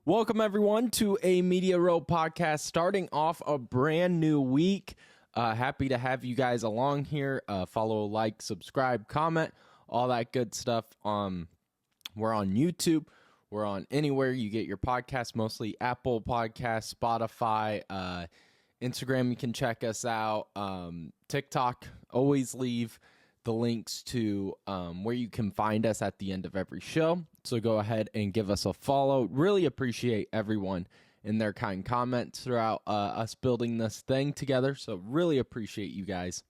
Welcome, everyone, to a Media Row podcast starting off a brand new week. Happy to have you guys along here. Follow, like, subscribe, comment, all that good stuff. We're on YouTube. We're on anywhere you get your podcast, mostly Apple Podcasts, Spotify, Instagram. You can check us out. TikTok. Always leave the links to where you can find us at the end of every show. So go ahead and give us a follow. Really appreciate everyone and their kind comments throughout us building this thing together. So really appreciate you guys.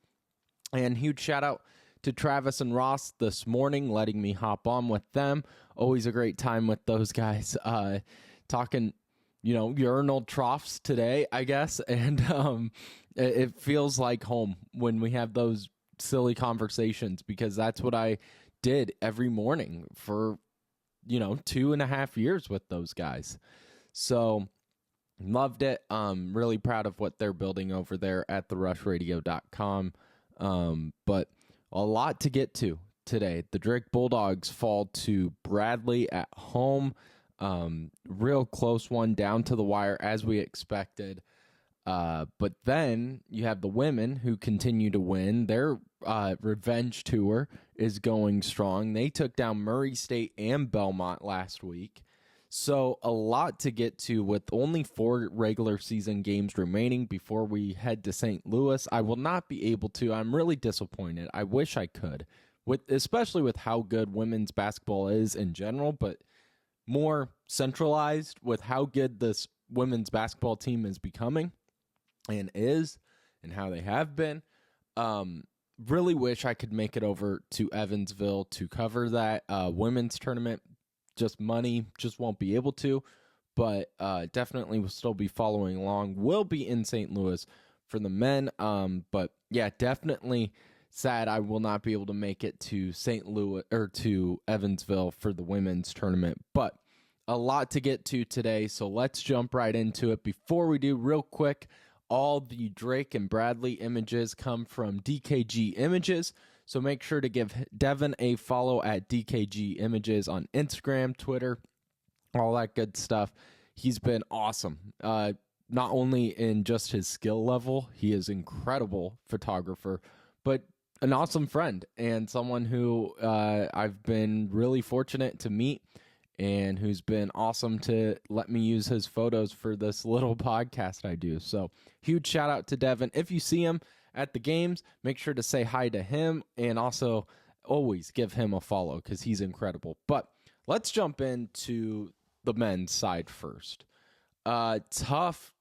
And huge shout out to Travis and Ross this morning, letting me hop on with them. Always a great time with those guys. Talking, urinal troughs today, I guess. And it feels like home when we have those silly conversations, because that's what I did every morning for 2.5 years with those guys. So loved it. Really proud of what they're building over there at therushradio.com. But a lot to get to today. The Drake Bulldogs fall to Bradley at home. Real close one, down to the wire as we expected. But then you have the women who continue to win. Their revenge tour is going strong. They took down Murray State and Belmont last week. So a lot to get to with only 4 regular season games remaining before we head to St. Louis. I will not be able to. I'm really disappointed. I wish I could, especially with how good women's basketball is in general, but more centralized with how good this women's basketball team is becoming and how they have been. Really wish I could make it over to Evansville to cover that women's tournament. Just money, just won't be able to, but definitely will still be following along. Will be in St. Louis for the men, but yeah, definitely sad I will not be able to make it to St. Louis or to Evansville for the women's tournament, but a lot to get to today, so let's jump right into it. Before we do, real quick, all the Drake and Bradley images come from DKG Images, so make sure to give Devin a follow at DKG Images on Instagram, Twitter, all that good stuff. He's been awesome, not only in just his skill level, he is an incredible photographer, but an awesome friend and someone who I've been really fortunate to meet and who's been awesome to let me use his photos for this little podcast I do. So huge shout out to Devin. If you see him at the games, make sure to say hi to him and also always give him a follow because he's incredible. But let's jump into the men's side first. Tough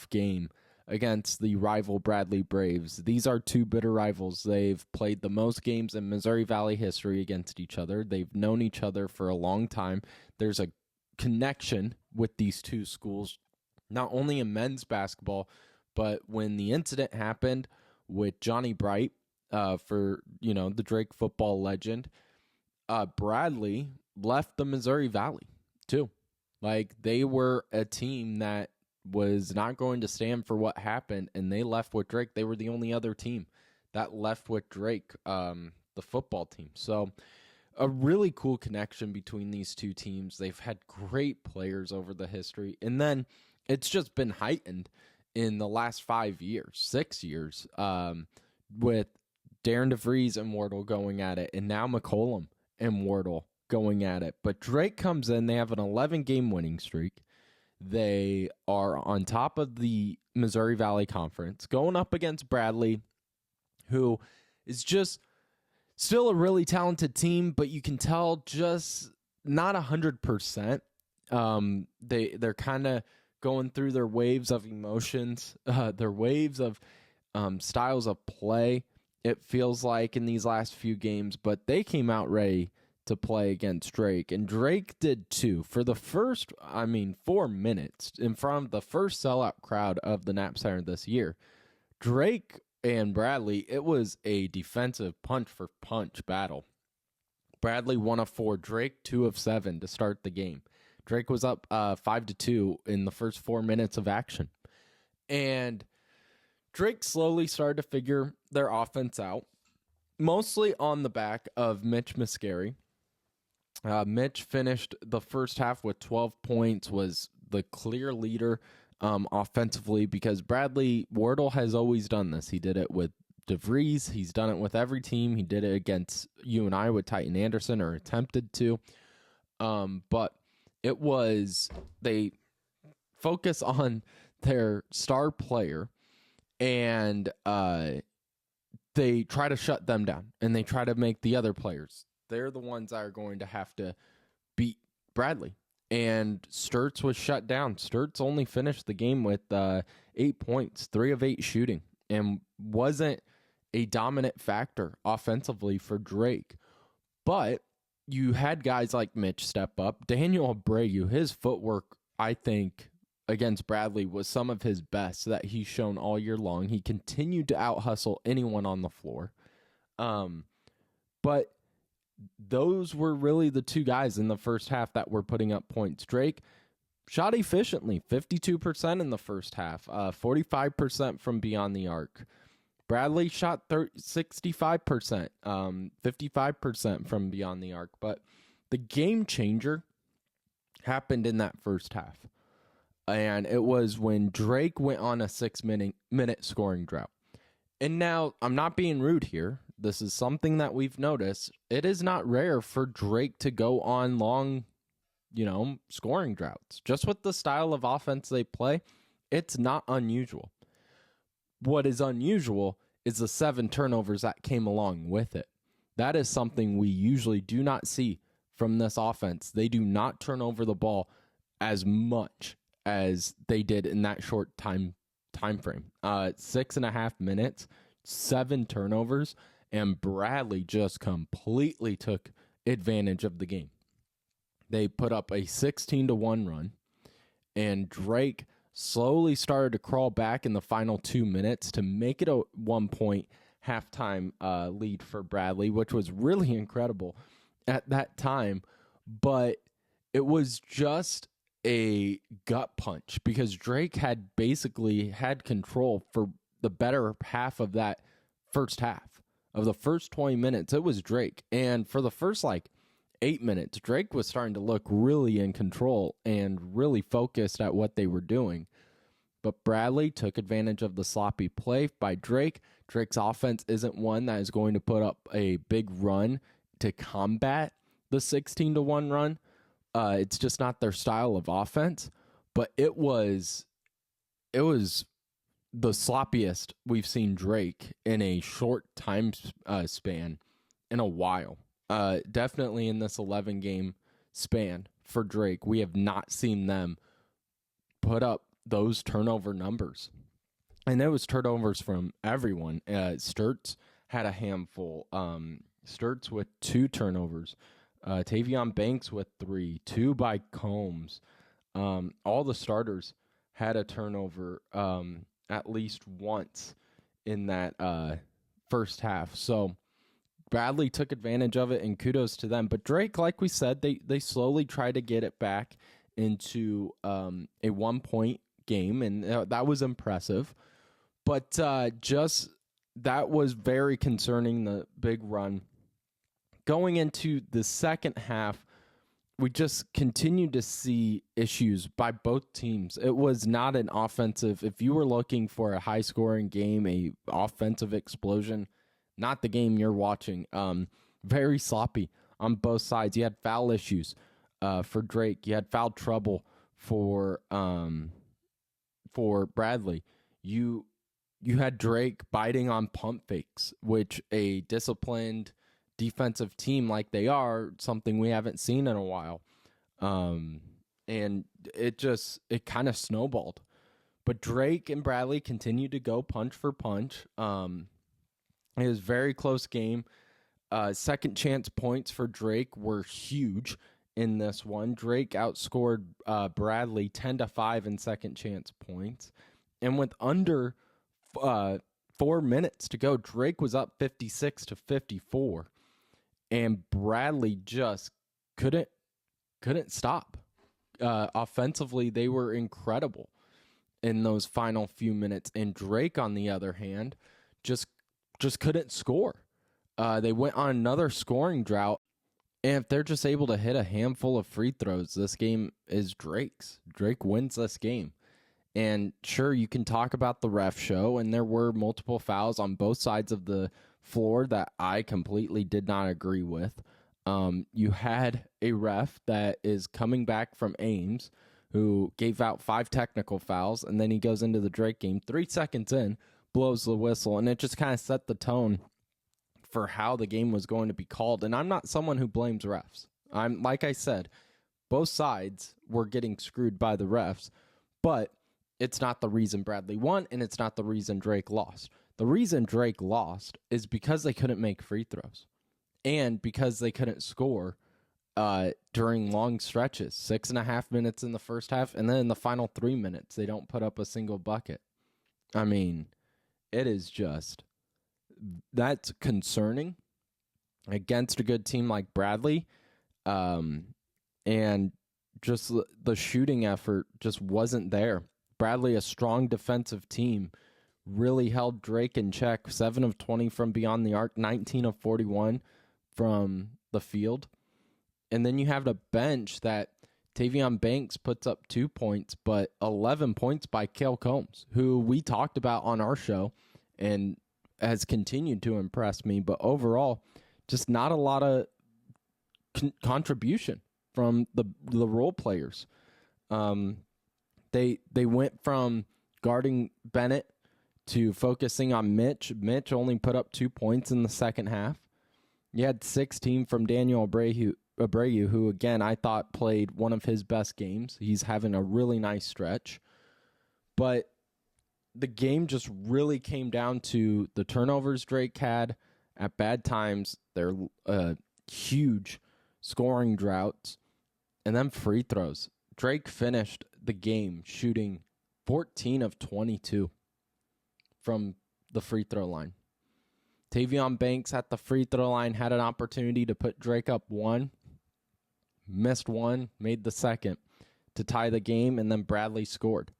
game against the rival Bradley Braves. These are two bitter rivals. They've played the most games in Missouri Valley history against each other. They've known each other for a long time. There's a connection with these two schools, not only in men's basketball, but when the incident happened with Johnny Bright, for the Drake football legend, Bradley left the Missouri Valley too. Like, they were a team that was not going to stand for what happened, and they left with Drake. They were the only other team that left with Drake, the football team. So a really cool connection between these two teams. They've had great players over the history, and then it's just been heightened in the last 6 years, with Darren DeVries and Wardle going at it, and now McCollum and Wardle going at it. But Drake comes in. They have an 11-game winning streak. They are on top of the Missouri Valley Conference, going up against Bradley, who is just still a really talented team, but you can tell just not 100%. They're kind of going through their waves of emotions, their waves of styles of play, it feels like, in these last few games, but they came out ready to play against Drake, and Drake did too. For the first, 4 minutes in front of the first sellout crowd of the Knapp Center this year, Drake and Bradley, it was a defensive punch-for-punch battle. Bradley 1 of 4, Drake 2 of 7 to start the game. Drake was up 5-2 in the first 4 minutes of action. And Drake slowly started to figure their offense out, mostly on the back of Mitch Muscari. Mitch finished the first half with 12 points, was the clear leader offensively, because Bradley Wardle has always done this. He did it with DeVries. He's done it with every team. He did it against UNI with Titan Anderson, or attempted to. But it was, they focus on their star player, and they try to shut them down, and they try to make the other players, they're the ones that are going to have to beat Bradley. And Sturtz was shut down. Sturtz only finished the game with 8 points, 3 of 8 shooting, and wasn't a dominant factor offensively for Drake. But you had guys like Mitch step up. Daniel Abreu, his footwork, I think, against Bradley was some of his best that he's shown all year long. He continued to out-hustle anyone on the floor. But those were really the two guys in the first half that were putting up points. Drake shot efficiently, 52% in the first half, 45% from beyond the arc. Bradley shot 65%, 55% from beyond the arc. But the game changer happened in that first half. And it was when Drake went on a 6-minute scoring drought. And now, I'm not being rude here. This is something that we've noticed. It is not rare for Drake to go on long, scoring droughts. Just with the style of offense they play, it's not unusual. What is unusual is the 7 turnovers that came along with it. That is something we usually do not see from this offense. They do not turn over the ball as much as they did in that short time frame. 6.5 minutes, 7 turnovers, and Bradley just completely took advantage of the game. They put up a 16-1 run, and Drake slowly started to crawl back in the final 2 minutes to make it a 1-point halftime lead for Bradley, which was really incredible at that time. But it was just a gut punch, because Drake had basically had control for the better half of that first half. Of the first 20 minutes, it was Drake. And for the first 8 minutes, Drake was starting to look really in control and really focused at what they were doing. But Bradley took advantage of the sloppy play by Drake. Drake's offense isn't one that is going to put up a big run to combat the 16-1 run. It's just not their style of offense. But it was the sloppiest we've seen Drake in a short time span in a while. Definitely in this 11-game span for Drake, we have not seen them put up those turnover numbers. And there was turnovers from everyone. Sturtz had a handful. Sturtz with 2 turnovers. Tavion Banks with 3. 2 by Combs. All the starters had a turnover at least once in that first half. So Bradley took advantage of it, and kudos to them. But Drake, like we said, they slowly tried to get it back into a 1-point game, and that was impressive. But that was very concerning, the big run. Going into the second half, we just continued to see issues by both teams. It was not an offensive. If you were looking for a high-scoring game, a offensive explosion, not the game you're watching. Very sloppy on both sides. You had foul issues for Drake. You had foul trouble for Bradley. You had Drake biting on pump fakes, which a disciplined defensive team like they are, something we haven't seen in a while. And it kind of snowballed. But Drake and Bradley continued to go punch for punch. It was a very close game. Second chance points for Drake were huge in this one. Drake outscored Bradley 10-5 in second chance points. And with under 4 minutes to go, Drake was up 56-54. And Bradley just couldn't stop. Offensively, they were incredible in those final few minutes. And Drake, on the other hand, just couldn't score. They went on another scoring drought, And if they're just able to hit a handful of free throws, this game is Drake's. Drake wins this game. And sure, you can talk about the ref show, and there were multiple fouls on both sides of the floor that I completely did not agree with. You had a ref that is coming back from Ames who gave out 5 technical fouls, and then he goes into the Drake game 3 seconds in, blows the whistle, and it just kind of set the tone for how the game was going to be called. And I'm not someone who blames refs. I'm, like I said, both sides were getting screwed by the refs, but it's not the reason Bradley won, and it's not the reason Drake lost. The reason Drake lost is because they couldn't make free throws and because they couldn't score during long stretches, 6.5 minutes in the first half, and then in the final 3 minutes, they don't put up a single bucket. I mean, it is just, that's concerning against a good team like Bradley. And just the shooting effort just wasn't there. Bradley, a strong defensive team, really held Drake in check. 7 of 20 from beyond the arc, 19 of 41 from the field. And then you have the bench that Tavion Banks puts up 2 points, but 11 points by Cale Combs, who we talked about on our show and has continued to impress me. But overall, just not a lot of contribution from the role players. They went from guarding Bennett to focusing on Mitch. Mitch only put up 2 points in the second half. You had 16 from Daniel Abreu, who, again, I thought played one of his best games. He's having a really nice stretch. But the game just really came down to the turnovers Drake had at bad times, their huge scoring droughts, and then free throws. Drake finished the game shooting 14 of 22 from the free throw line. Tavion Banks at the free throw line had an opportunity to put Drake up 1, missed 1, made the second to tie the game, and then Bradley scored.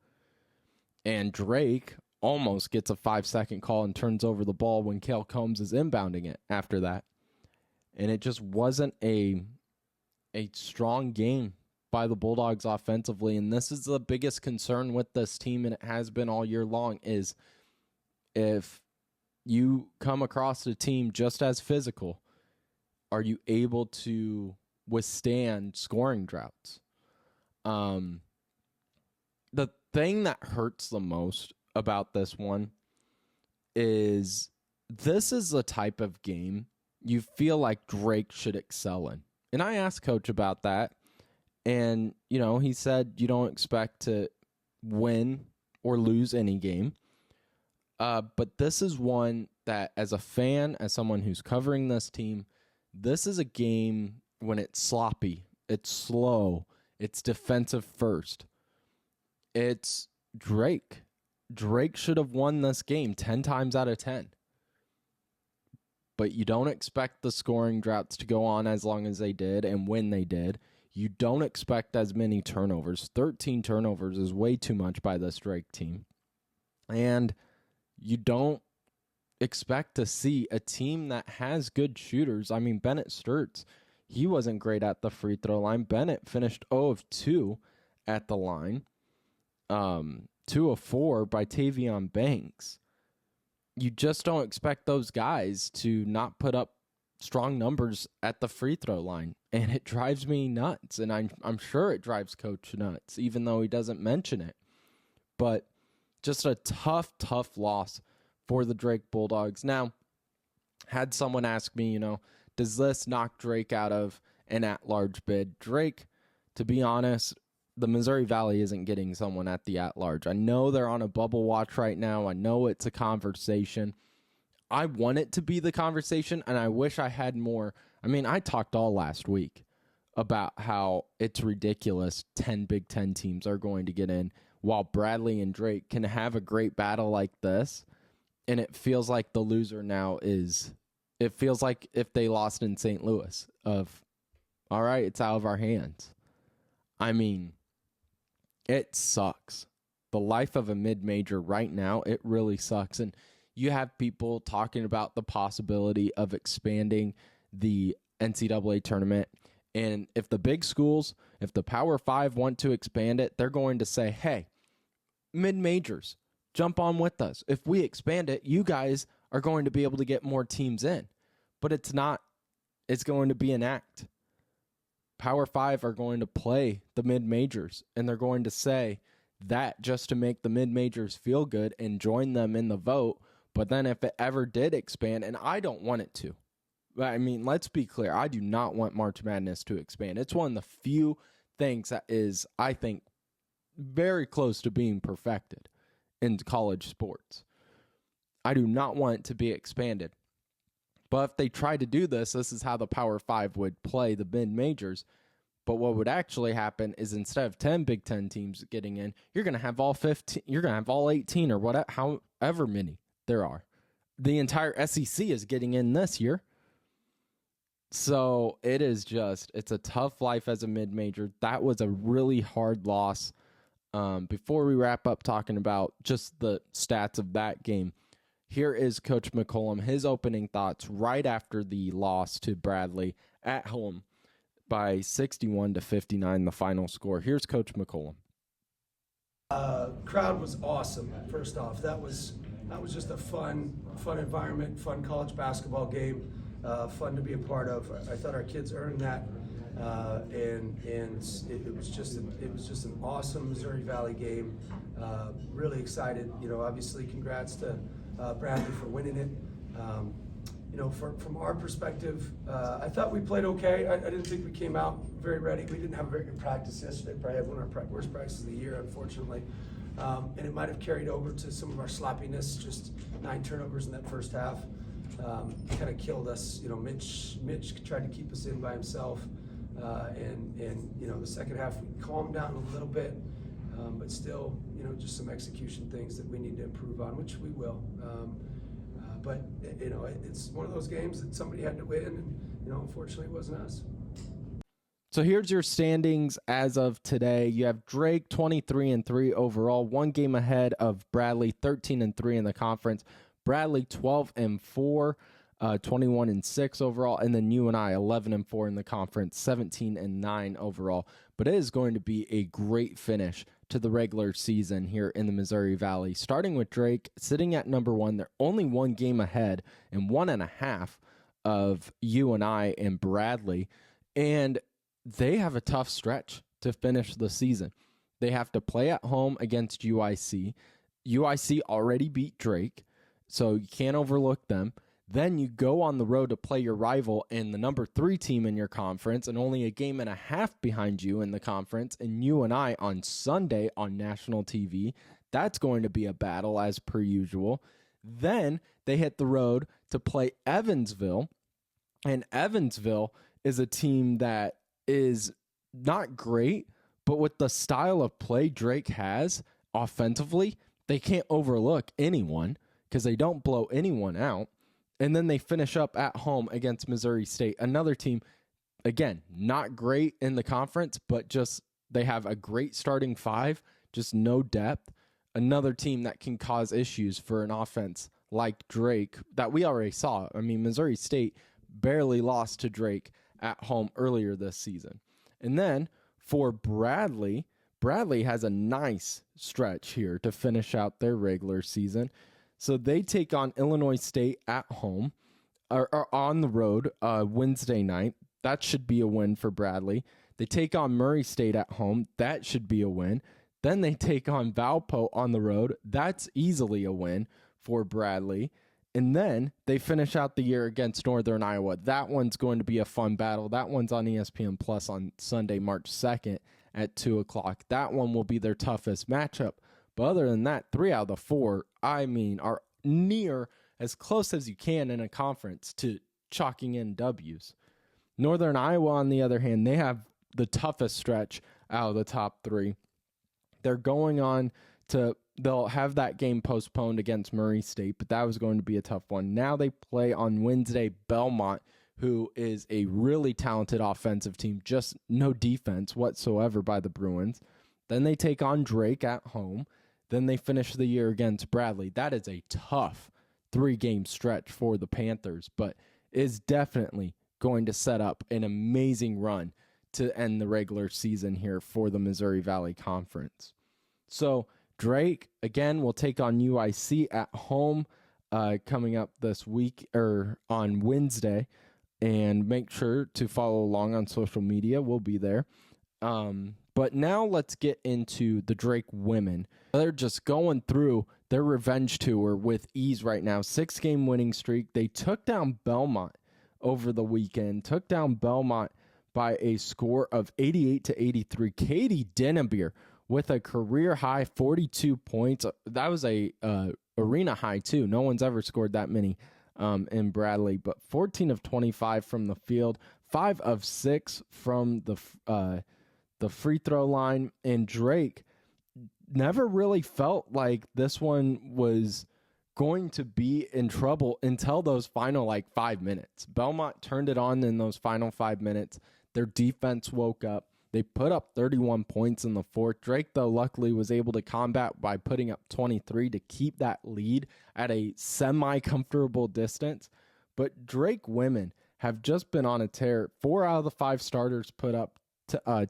And Drake almost gets a 5-second call and turns over the ball when Cale Combs is inbounding it after that. And it just wasn't a strong game by the Bulldogs offensively. And this is the biggest concern with this team, and it has been all year long, is if you come across a team just as physical, are you able to withstand scoring droughts? The thing that hurts the most about this one is this is the type of game you feel like Drake should excel in. And I asked Coach about that, and, he said you don't expect to win or lose any game. But this is one that, as a fan, as someone who's covering this team, this is a game when it's sloppy, it's slow, it's defensive first. It's Drake. Drake should have won this game 10 times out of 10. But you don't expect the scoring droughts to go on as long as they did and when they did. You don't expect as many turnovers. 13 turnovers is way too much by this Drake team. And you don't expect to see a team that has good shooters. I mean, Bennett Sturts, he wasn't great at the free throw line. Bennett finished 0 of 2 at the line. 2 of 4 by Tavion Banks. You just don't expect those guys to not put up strong numbers at the free throw line. And it drives me nuts. And I'm sure it drives Coach nuts, even though he doesn't mention it. But just a tough loss for the Drake Bulldogs. Now, had someone ask me, does this knock Drake out of an at-large bid? Drake, to be honest, the Missouri Valley isn't getting someone at the at-large. I know they're on a bubble watch right now. I know it's a conversation. I want it to be the conversation, and I wish I had more. I mean, I talked all last week about how it's ridiculous 10 Big Ten teams are going to get in, while Bradley and Drake can have a great battle like this. And it feels like the loser now it feels like if they lost in St. Louis of, all right, it's out of our hands. I mean, it sucks. The life of a mid-major right now, it really sucks. And you have people talking about the possibility of expanding the NCAA tournament. And if the big schools, if the Power Five want to expand it, they're going to say, hey, mid-majors, jump on with us. If we expand it, you guys are going to be able to get more teams in. But it's not. It's going to be an act. Power Five are going to play the mid-majors, and they're going to say that just to make the mid-majors feel good and join them in the vote. But then if it ever did expand, and I don't want it to. I mean, let's be clear. I do not want March Madness to expand. It's one of the few things that is, I think, very close to being perfected in college sports. I do not want it to be expanded. But if they try to do this, this is how the Power Five would play the mid-majors. But what would actually happen is instead of 10 Big Ten teams getting in, you're going to have all 15, you're going to have all 18 or whatever, however many there are. The entire SEC is getting in this year. So it is just, it's a tough life as a mid-major. That was a really hard loss. Before we wrap up talking about just the stats of that game, here is Coach McCollum, his opening thoughts right after the loss to Bradley at home by 61-59, the final score. Here's Coach McCollum. Crowd was awesome. First off, that was just a fun environment, fun college basketball game, fun to be a part of. I thought our kids earned that, and it was just an awesome Missouri Valley game. Really excited. Obviously, congrats to Bradley for winning it. From our perspective, I thought we played okay. I didn't think we came out very ready. We didn't have a very good practice yesterday. Probably had one of our worst practices of the year, unfortunately. And it might have carried over to some of our sloppiness, just 9 turnovers in that first half. Kind of killed us. Mitch tried to keep us in by himself. And the second half, we calmed down a little bit. But still, just some execution things that we need to improve on, which we will. But it's one of those games that somebody had to win, and unfortunately, it wasn't us. So here's your standings as of today. You have Drake 23-3 overall, 1 game ahead of Bradley, 13-3 in the conference. Bradley 12-4, 21-6 overall, and then UNI 11-4 in the conference, 17-9 overall. But it is going to be a great finish to the regular season here in the Missouri Valley. Starting with Drake, sitting at number 1. They're only 1 game ahead and 1.5 of UNI and Bradley. And they have a tough stretch to finish the season. They have to play at home against UIC. UIC already beat Drake, so you can't overlook them. Then you go on the road to play your rival and the number 3 team in your conference, and only a game and a half behind you in the conference, and UNI on Sunday on national TV. That's going to be a battle as per usual. Then they hit the road to play Evansville, and Evansville is a team that is not great, but with the style of play Drake has offensively, they can't overlook anyone because they don't blow anyone out. And then they finish up at home against Missouri State, another team, again, not great in the conference, but just they have a great starting 5, just no depth. Another team that can cause issues for an offense like Drake that we already saw. I mean, Missouri State barely lost to Drake at home earlier this season. And then for Bradley has a nice stretch here to finish out their regular season. So they take on Illinois State at home or on the road Wednesday night. That should be a win for Bradley. They take on Murray State at home. That should be a win. Then they take on Valpo on the road. That's easily a win for Bradley. And then they finish out the year against Northern Iowa. That one's going to be a fun battle. That one's on ESPN Plus on Sunday, March 2nd at 2 o'clock. That one will be their toughest matchup. But other than that, 3 out of the 4, are near as close as you can in a conference to chalking in W's. Northern Iowa, on the other hand, they have the toughest stretch out of the top 3. They're going on to, they'll have that game postponed against Murray State, but that was going to be a tough one. Now they play on Wednesday Belmont, who is a really talented offensive team, just no defense whatsoever by the Bruins. Then they take on Drake at home. Then they finish the year against Bradley. That is a tough 3-game stretch for the Panthers, but is definitely going to set up an amazing run to end the regular season here for the Missouri Valley Conference. So Drake, again, will take on UIC at home coming up this week or on Wednesday. And make sure to follow along on social media. We'll be there. But now let's get into the Drake women. They're just going through their revenge tour with ease right now. 6-game winning streak. They took down Belmont over the weekend. Took down Belmont by a score of 88-83. Katie Dennebeer with a career high 42 points. That was a arena high too. No one's ever scored that many in Bradley. But 14 of 25 from the field, 5 of 6 from the free throw line. And Drake never really felt like this one was going to be in trouble until those final 5 minutes. Belmont turned it on in those final 5 minutes. Their defense woke up. They put up 31 points in the fourth. Drake, though, luckily was able to combat by putting up 23 to keep that lead at a semi-comfortable distance. But Drake women have just been on a tear. 4 out of the 5 starters put up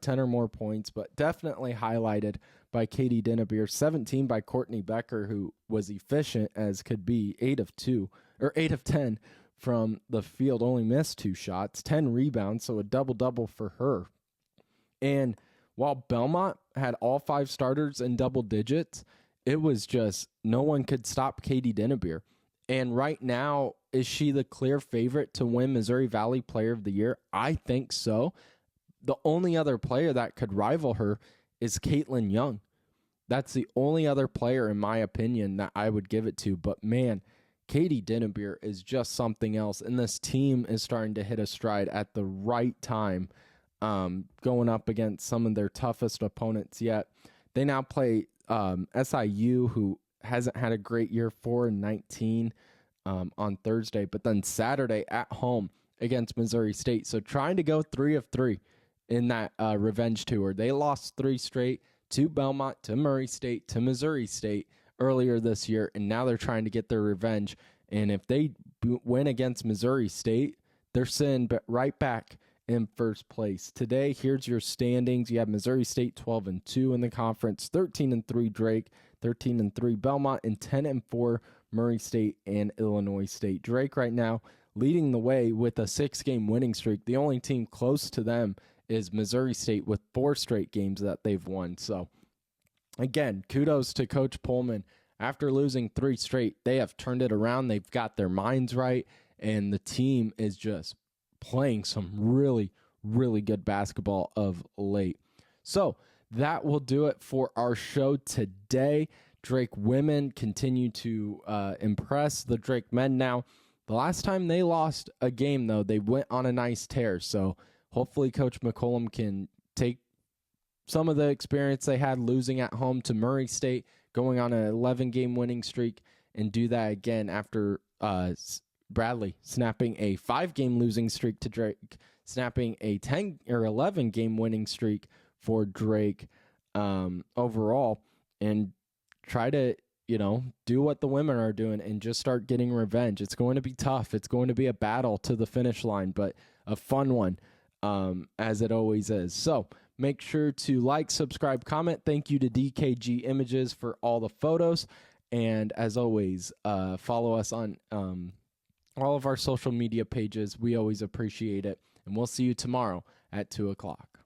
10 or more points, but definitely highlighted by Katie Dennebeer, 17 by Courtney Becker, who was efficient as could be, 8 of 10 from the field, only missed 2 shots, 10 rebounds, so a double-double for her. And while Belmont had all 5 starters in double digits, it was just no one could stop Katie Dennebeer. And right now, is she the clear favorite to win Missouri Valley Player of the Year? I think so. The only other player that could rival her is Caitlin Young. That's the only other player, in my opinion, that I would give it to. But man, Katie Dennebeer is just something else. And this team is starting to hit a stride at the right time, going up against some of their toughest opponents yet. They now play SIU, who hasn't had a great year, 4-19 on Thursday. But then Saturday at home against Missouri State. So trying to go 3 of 3 in that revenge tour. They lost 3 straight to Belmont, to Murray State, to Missouri State earlier this year, and now they're trying to get their revenge. And if they win against Missouri State, they're sitting right back in first place. Today, here's your standings. You have Missouri State 12-2 in the conference, 13-3 Drake, 13-3 Belmont, and 10-4 Murray State and Illinois State. Drake right now leading the way with a 6-game winning streak. The only team close to them is Missouri State with 4 straight games that they've won. So, again, kudos to Coach Pullman. After losing 3 straight, they have turned it around. They've got their minds right, and the team is just playing some really, really good basketball of late. So, that will do it for our show today. Drake women continue to impress the Drake men now. The last time they lost a game, though, they went on a nice tear. So, hopefully Coach McCollum can take some of the experience they had losing at home to Murray State, going on an 11-game winning streak, and do that again after Bradley snapping a 5-game losing streak to Drake, snapping a 10 or 11-game winning streak for Drake overall, and try to, do what the women are doing and just start getting revenge. It's going to be tough. It's going to be a battle to the finish line, but a fun one. As it always is. So make sure to like, subscribe, comment. Thank you to DKG Images for all the photos. And as always, follow us on all of our social media pages. We always appreciate it. And we'll see you tomorrow at 2 o'clock.